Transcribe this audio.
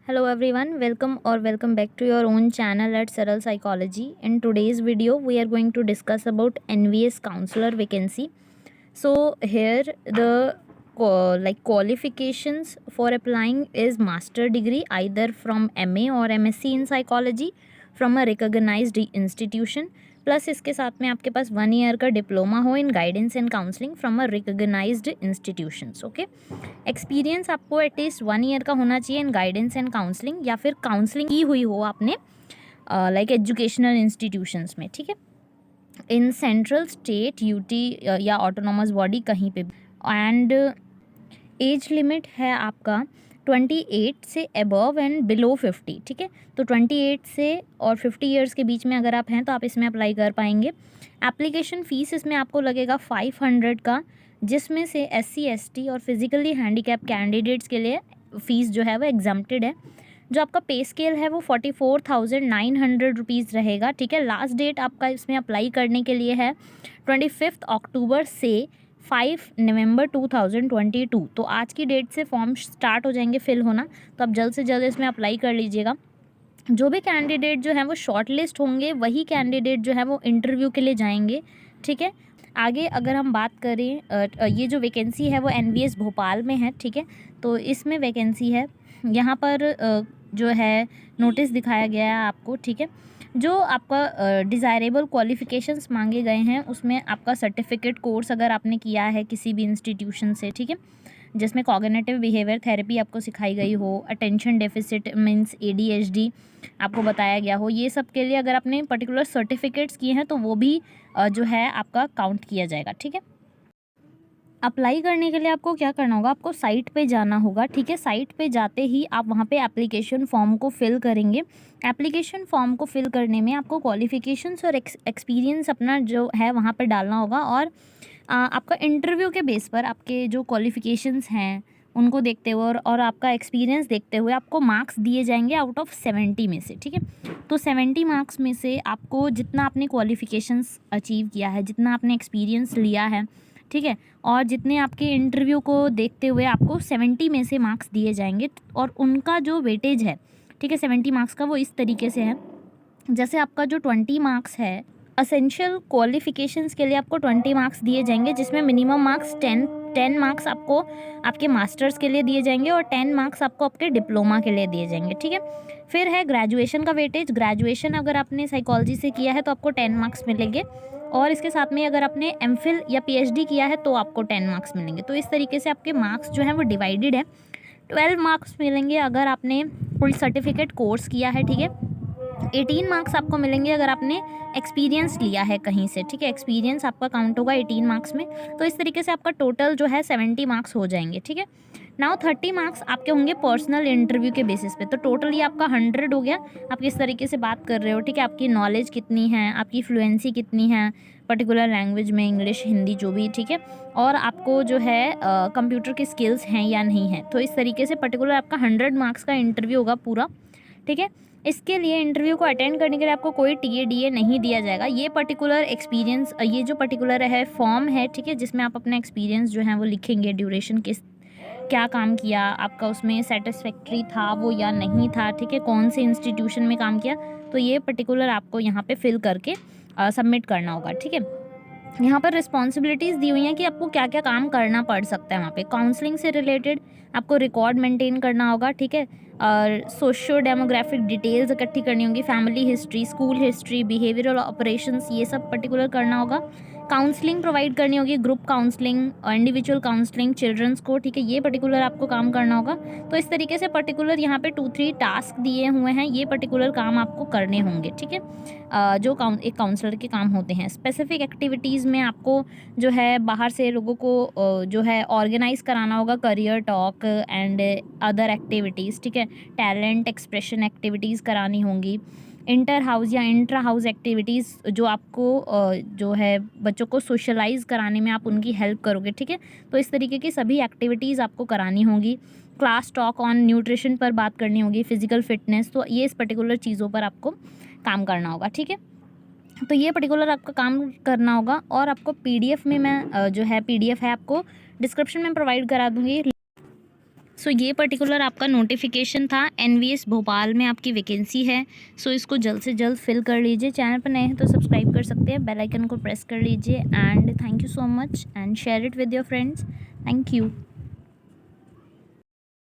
Hello everyone, welcome back to your own channel at Saral Psychology. In today's video, we are going to discuss about NVS counselor vacancy. So here the qualifications for applying is master degree either from MA or MSc in psychology from a recognized institution, plus इसके साथ में आपके पास 1 year का diploma हो in guidance and counselling from a recognised institutions. Okay, experience आपको at least 1 year का होना चाहिए इन गाइडेंस एंड काउंसलिंग, या फिर काउंसलिंग की हुई हो आपने लाइक एजुकेशनल इंस्टीट्यूशंस में. ठीक है, इन सेंट्रल, स्टेट, यूटी या ऑटोनॉमस बॉडी कहीं पे. एंड एज लिमिट है आपका 28 से अबव एंड बिलो 50. ठीक है, तो 28 से और 50 ईयर्स के बीच में अगर आप हैं तो आप इसमें अप्लाई कर पाएंगे. एप्लीकेशन फ़ीस इसमें आपको लगेगा 500 का, जिसमें से SC ST और फिजिकली हैंडीकैप कैंडिडेट्स के लिए फ़ीस जो है वो एग्जम्प्टेड है. जो आपका पे स्केल है वो 44,900 रुपीज़ रहेगा. ठीक है, लास्ट डेट आपका इसमें अप्लाई करने के लिए है 25 अक्टूबर से 5 नवंबर 2022. तो आज की डेट से फॉर्म स्टार्ट हो जाएंगे फिल होना, तो आप जल्द से जल्द इसमें अप्लाई कर लीजिएगा. जो भी कैंडिडेट जो है वो शॉर्ट लिस्ट होंगे वही कैंडिडेट जो है वो इंटरव्यू के लिए जाएंगे. ठीक है, आगे अगर हम बात करें, ये जो वैकेंसी है वो NVS भोपाल में है. ठीक है, तो इसमें वैकेंसी है. यहाँ पर जो है नोटिस दिखाया गया है आपको. ठीक है, जो आपका डिज़ायरेबल क्वालिफ़िकेशंस मांगे गए हैं उसमें आपका सर्टिफिकेट कोर्स अगर आपने किया है किसी भी इंस्टीट्यूशन से, ठीक है, जिसमें कॉग्निटिव बिहेवियर थेरेपी आपको सिखाई गई हो, अटेंशन डेफिसिट मीन्स ADHD आपको बताया गया हो, ये सब के लिए अगर आपने पर्टिकुलर सर्टिफिकेट्स किए हैं तो वो भी जो है आपका काउंट किया जाएगा. ठीक है, अप्लाई करने के लिए आपको क्या करना होगा, आपको साइट पे जाना होगा. ठीक है, साइट पे जाते ही आप वहाँ पे एप्लीकेशन फॉर्म को फिल करेंगे. एप्लीकेशन फॉर्म को फिल करने में आपको क्वालिफ़िकेशंस और एक्सपीरियंस अपना जो है वहाँ पे डालना होगा. और आपका इंटरव्यू के बेस पर आपके जो क्वालिफ़िकेशंस हैं उनको देखते हुए और आपका एक्सपीरियंस देखते हुए आपको मार्क्स दिए जाएंगे आउट ऑफ 70 में से. ठीक है, तो 70 मार्क्स में से आपको जितना आपने क्वालिफ़िकेशंस अचीव किया है, जितना आपने एक्सपीरियंस लिया है, ठीक है, और जितने आपके इंटरव्यू को देखते हुए आपको 70 में से मार्क्स दिए जाएंगे. और उनका जो वेटेज है, ठीक है, 70 मार्क्स का, वो इस तरीके से है. जैसे आपका जो 20 मार्क्स है असेंशियल क्वालिफ़िकेशंस के लिए आपको 20 मार्क्स दिए जाएंगे, जिसमें मिनिमम मार्क्स 10 मार्क्स आपको आपके मास्टर्स के लिए दिए जाएंगे और 10 मार्क्स आपको आपके डिप्लोमा के लिए दिए जाएंगे. ठीक है, फिर है ग्रेजुएशन का वेटेज. ग्रेजुएशन अगर आपने साइकोलॉजी से किया है तो आपको 10 मार्क्स मिलेंगे, और इसके साथ में अगर आपने MPhil या PhD किया है तो आपको 10 मार्क्स मिलेंगे. तो इस तरीके से आपके मार्क्स जो हैं वो डिवाइडेड है. 12 मार्क्स मिलेंगे अगर आपने कोई सर्टिफिकेट कोर्स किया है. ठीक है, 18 मार्क्स आपको मिलेंगे अगर आपने एक्सपीरियंस लिया है कहीं से. ठीक है, एक्सपीरियंस आपका काउंट होगा 18 मार्क्स में. तो इस तरीके से आपका टोटल जो है 70 मार्क्स हो जाएंगे. ठीक है, नाउ 30 मार्क्स आपके होंगे पर्सनल इंटरव्यू के बेसिस पे. तो टोटल ये आपका 100 हो गया. आप किस तरीके से बात कर रहे हो, ठीक है, आपकी नॉलेज कितनी है, आपकी फ्लुएंसी कितनी है पर्टिकुलर लैंग्वेज में, इंग्लिश, हिंदी, जो भी. ठीक है, और आपको जो है कंप्यूटर की स्किल्स हैं या नहीं है. तो इस तरीके से पर्टिकुलर आपका 100 मार्क्स का इंटरव्यू होगा पूरा. ठीक है, इसके लिए इंटरव्यू को अटेंड करने के लिए आपको कोई TA DA नहीं दिया जाएगा. ये पर्टिकुलर एक्सपीरियंस, ये जो पर्टिकुलर है फॉर्म है, ठीक है, जिसमें आप अपना एक्सपीरियंस जो है वो लिखेंगे, ड्यूरेशन किस क्या काम किया आपका, उसमें सेटिस्फैक्ट्री था वो या नहीं था. ठीक है, कौन से इंस्टीट्यूशन में काम किया, तो ये पर्टिकुलर आपको यहाँ पे फिल करके सबमिट करना होगा. ठीक है, यहाँ पर रिस्पॉन्सिबिलिटीज़ दी हुई हैं कि आपको क्या क्या काम करना पड़ सकता है वहाँ पे. काउंसलिंग से रिलेटेड आपको रिकॉर्ड मेंटेन करना होगा. ठीक है, और सोशियो डेमोग्राफिक डिटेल्स इकट्ठी करनी होंगी, family history, school history, behavioural operations, ये सब पर्टिकुलर करना होगा. काउंसलिंग प्रोवाइड करनी होगी, group counselling, individual counselling childrens को. ठीक है, ये पर्टिकुलर आपको काम करना होगा. तो इस तरीके से पर्टिकुलर यहाँ पे 2-3 टास्क दिए हुए हैं, ये पर्टिकुलर काम आपको करने होंगे. ठीक है, जो एक काउंसलर के काम होते हैं. स्पेसिफिक एक्टिविटीज़ में आपको जो है बाहर से लोगों को जो है ऑर्गेनाइज कराना होगा, career talk and other activities. ठीक है, टैलेंट एक्सप्रेशन एक्टिविटीज़ करानी होंगी. इंटर हाउस या इंट्रा हाउस एक्टिविटीज़ जो आपको जो है बच्चों को सोशलाइज कराने में आप उनकी हेल्प करोगे. ठीक है, तो इस तरीके की सभी एक्टिविटीज़ आपको करानी होंगी. क्लास टॉक ऑन न्यूट्रिशन पर बात करनी होगी, फिजिकल फिटनेस. तो ये इस पर्टिकुलर चीज़ों पर आपको काम करना होगा. ठीक है, तो ये पर्टिकुलर आपका काम करना होगा. और आपको PDF में मैं जो है PDF है आपको डिस्क्रिप्शन में प्रोवाइड करा दूँगी. सो ये पर्टिकुलर आपका नोटिफिकेशन था, NVS भोपाल में आपकी वैकेंसी है। सो इसको जल्द से जल्द फिल कर लीजिए। चैनल पर नए हैं तो सब्सक्राइब कर सकते हैं, बेल आइकन को प्रेस कर लीजिए। And thank you so much and share it with your friends. Thank you.